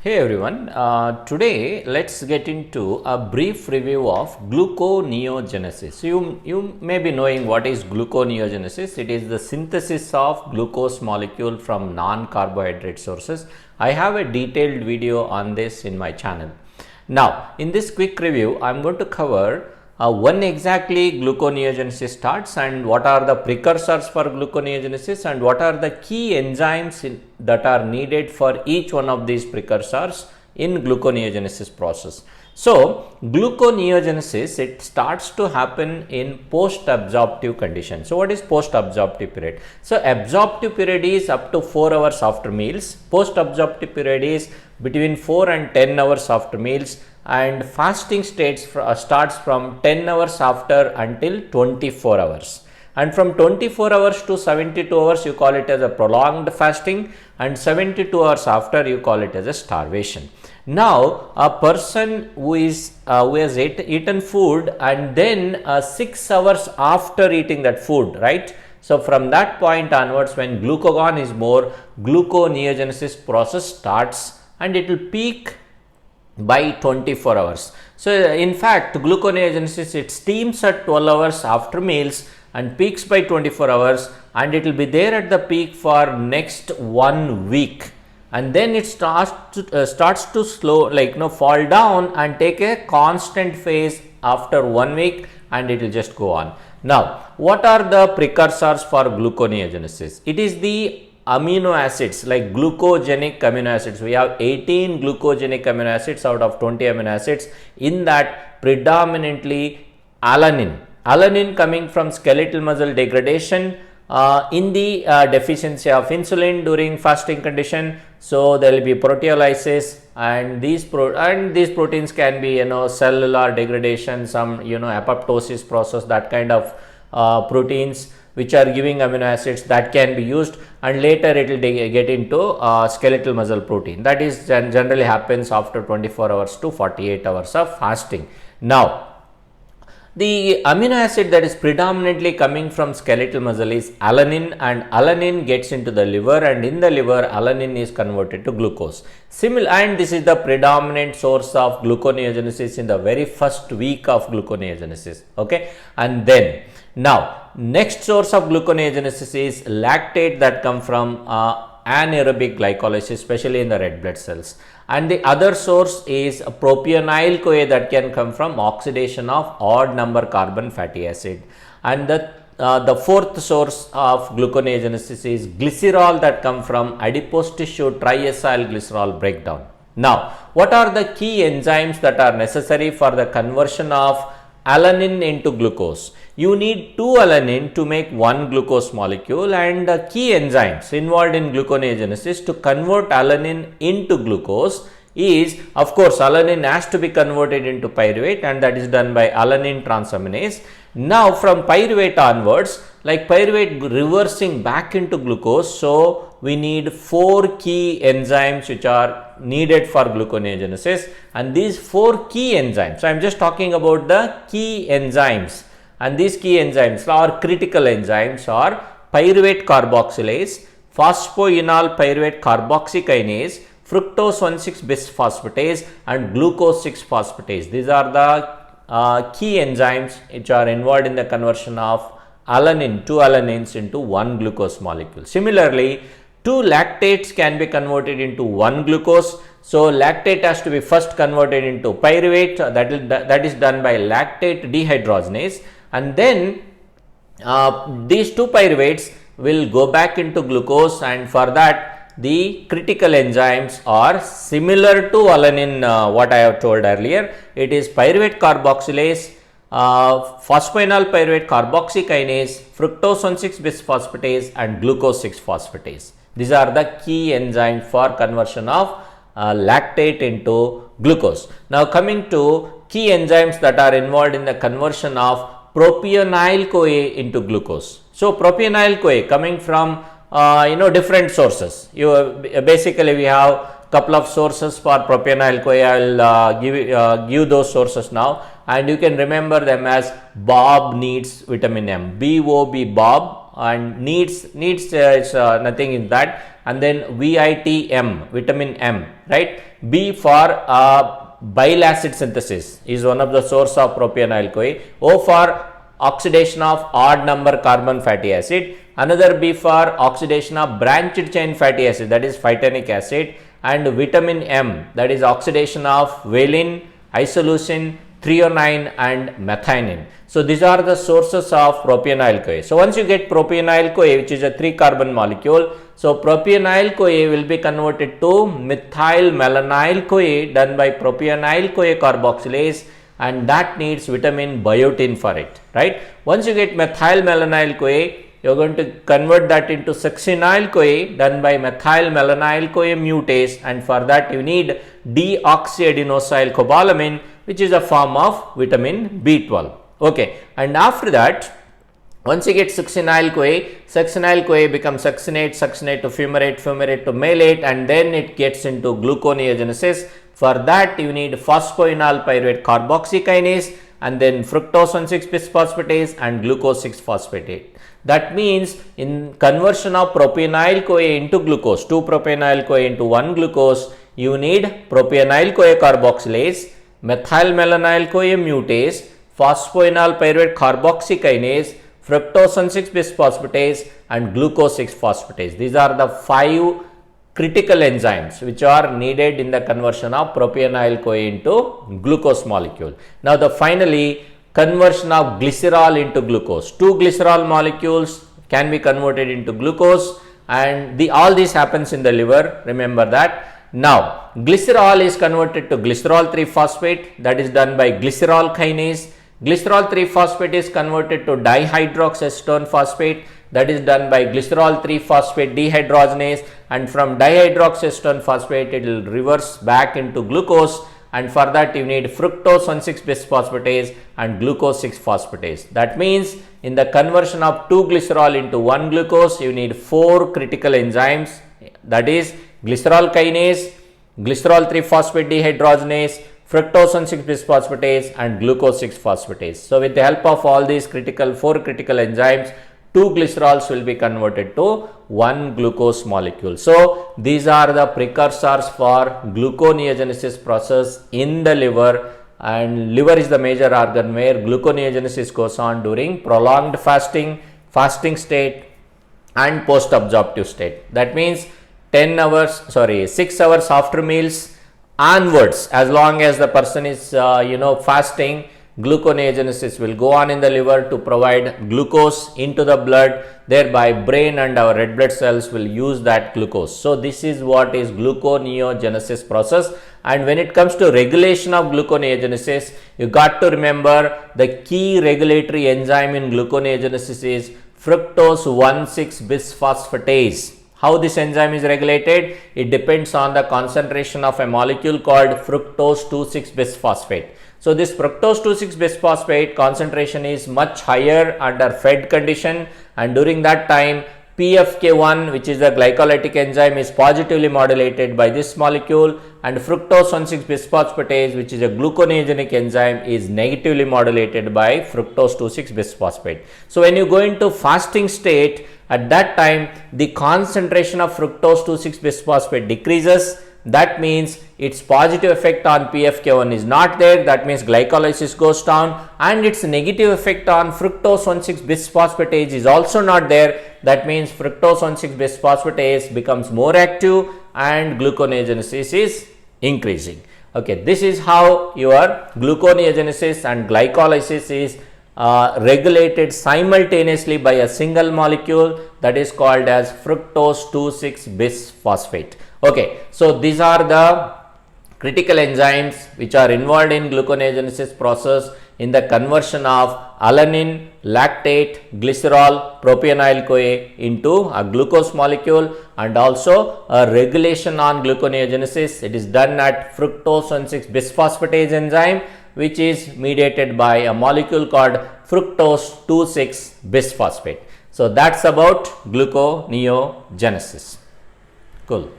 Hey everyone, today let's get into a brief review of gluconeogenesis. So you may be knowing what is gluconeogenesis. It is the synthesis of glucose molecule from non-carbohydrate sources. I have a detailed video on this in my channel. Now, in this quick review, I am going to cover when exactly gluconeogenesis starts and what are the precursors for gluconeogenesis and what are the key enzymes that are needed for each one of these precursors in gluconeogenesis process. So, gluconeogenesis, it starts to happen in post-absorptive condition. So, what is post-absorptive period? So, absorptive period is up to 4 hours after meals, post-absorptive period is between 4 and 10 hours after meals, and fasting states starts from 10 hours after until 24 hours. And from 24 hours to 72 hours you call it as a prolonged fasting, and 72 hours after you call it as a starvation. Now, a person who has eaten food and then 6 hours after eating that food, right? So, from that point onwards, when glucagon is more, gluconeogenesis process starts and it will peak by 24 hours. So, in fact, gluconeogenesis, it steams at 12 hours after meals and peaks by 24 hours, and it will be there at the peak for next 1 week, and then it starts to slow fall down and take a constant phase after 1 week, and it will just go on. Now, what are the precursors for gluconeogenesis? It is the amino acids, like glucogenic amino acids. We have 18 glucogenic amino acids out of 20 amino acids. In that, predominantly alanine. Alanine coming from skeletal muscle degradation in the deficiency of insulin during fasting condition. So, there will be proteolysis, and these proteins can be cellular degradation, some apoptosis process, that kind of proteins which are giving amino acids that can be used, and later it will get into skeletal muscle protein. That is generally happens after 24 hours to 48 hours of fasting. Now, the amino acid that is predominantly coming from skeletal muscle is alanine, and alanine gets into the liver, and in the liver alanine is converted to glucose. And this is the predominant source of gluconeogenesis in the very first week of gluconeogenesis. Okay, and then now next source of gluconeogenesis is lactate that come from anaerobic glycolysis, especially in the red blood cells, and the other source is propionyl CoA that can come from oxidation of odd number carbon fatty acid, and the fourth source of gluconeogenesis is glycerol that come from adipose tissue triacyl glycerol breakdown. Now, what are the key enzymes that are necessary for the conversion of alanine into glucose? You need 2 alanine to make 1 glucose molecule, and the key enzymes involved in gluconeogenesis to convert alanine into glucose is, of course, alanine has to be converted into pyruvate, and that is done by alanine transaminase. Now, from pyruvate onwards, like pyruvate reversing back into glucose, so we need 4 key enzymes which are needed for gluconeogenesis, and these 4 key enzymes, so I am just talking about the key enzymes, and these key enzymes are critical enzymes are pyruvate carboxylase, phosphoenol pyruvate carboxykinase, fructose 1,6-bisphosphatase, and glucose 6-phosphatase. These are the key enzymes which are involved in the conversion of alanine, 2 alanines into 1 glucose molecule. Similarly, 2 lactates can be converted into 1 glucose. So, lactate has to be first converted into pyruvate, that is done by lactate dehydrogenase, and then these 2 pyruvates will go back into glucose, and for that the critical enzymes are similar to alanine, what I have told earlier. It is pyruvate carboxylase, phosphoenol pyruvate carboxykinase, fructose 1,6-bisphosphatase, and glucose 6-phosphatase. These are the key enzymes for conversion of lactate into glucose. Now, coming to key enzymes that are involved in the conversion of propionyl CoA into glucose. So, propionyl CoA coming from different sources. Basically we have couple of sources for propionyl CoA. I will give those sources now, and you can remember them as Bob needs vitamin M, BOB Bob, and needs is nothing in that. and then VITM, vitamin M, right? B for bile acid synthesis is one of the source of propionyl CoA. O for oxidation of odd number carbon fatty acid, another B for oxidation of branched chain fatty acid, that is phytanic acid, and vitamin M, that is oxidation of valine, isoleucine, threonine and methionine. So these are the sources of propionyl CoA. So once you get propionyl CoA, which is a 3 carbon molecule, so propionyl CoA will be converted to methyl malonyl CoA done by propionyl CoA carboxylase, and that needs vitamin biotin for it, right? Once you get methyl malonyl CoA, you are going to convert that into succinyl CoA done by methyl malonyl CoA mutase, and for that you need deoxyadenosyl cobalamin, which is a form of vitamin B12. Okay, and after that, once you get succinyl CoA becomes succinate, succinate to fumarate, fumarate to malate, and then it gets into gluconeogenesis. For that you need phosphoenol pyruvate carboxykinase, and then fructose 1,6 bisphosphatase and glucose 6-phosphatase. That means in conversion of propionyl CoA into glucose, 2 propionyl CoA into 1 glucose, you need propionyl CoA carboxylase, methyl malonyl CoA mutase, phosphoenol pyruvate carboxykinase, fructose 1,6 bisphosphatase and glucose 6-phosphatase. These are the 5 critical enzymes which are needed in the conversion of propionyl CoA into glucose molecule. Now the finally conversion of glycerol into glucose. 2 glycerol molecules can be converted into glucose, and all this happens in the liver, remember that. Now glycerol is converted to glycerol 3-phosphate, that is done by glycerol kinase. Glycerol 3-phosphate is converted to dihydroxyacetone phosphate, that is done by glycerol 3-phosphate dehydrogenase, and from dihydroxyacetone phosphate it will reverse back into glucose, and for that you need fructose 1,6 bisphosphatase and glucose 6-phosphatase. That means in the conversion of 2 glycerol into 1 glucose, you need 4 critical enzymes, that is glycerol kinase, glycerol 3-phosphate dehydrogenase, fructose 1,6 bisphosphatase and glucose 6-phosphatase. So with the help of all these 4 critical enzymes, 2 glycerols will be converted to 1 glucose molecule. So these are the precursors for gluconeogenesis process in the liver, and liver is the major organ where gluconeogenesis goes on during prolonged fasting, fasting state and post-absorptive state. That means 6 hours after meals onwards, as long as the person is fasting, gluconeogenesis will go on in the liver to provide glucose into the blood, thereby brain and our red blood cells will use that glucose. So this is what is gluconeogenesis process. And when it comes to regulation of gluconeogenesis, you got to remember the key regulatory enzyme in gluconeogenesis is fructose 1,6 bisphosphatase. How this enzyme is regulated? It depends on the concentration of a molecule called fructose 2,6 bisphosphate. So this fructose 2,6 bisphosphate concentration is much higher under fed condition, and during that time PFK1, which is a glycolytic enzyme, is positively modulated by this molecule, and fructose 1,6 bisphosphatase, which is a gluconeogenic enzyme, is negatively modulated by fructose 2,6 bisphosphate. So when you go into fasting state, at that time the concentration of fructose 2,6 bisphosphate decreases. That means its positive effect on PFK1 is not there. That means glycolysis goes down, and its negative effect on fructose 1,6 bisphosphatase is also not there. That means fructose 1,6 bisphosphatase becomes more active and gluconeogenesis is increasing. Okay, this is how your gluconeogenesis and glycolysis is regulated simultaneously by a single molecule, that is called as fructose 2,6 bisphosphate. Okay, so these are the critical enzymes which are involved in gluconeogenesis process in the conversion of alanine, lactate, glycerol, propionyl CoA into a glucose molecule, and also a regulation on gluconeogenesis. It is done at fructose 1,6 bisphosphatase enzyme, which is mediated by a molecule called fructose 2,6 bisphosphate. So that's about gluconeogenesis. Cool.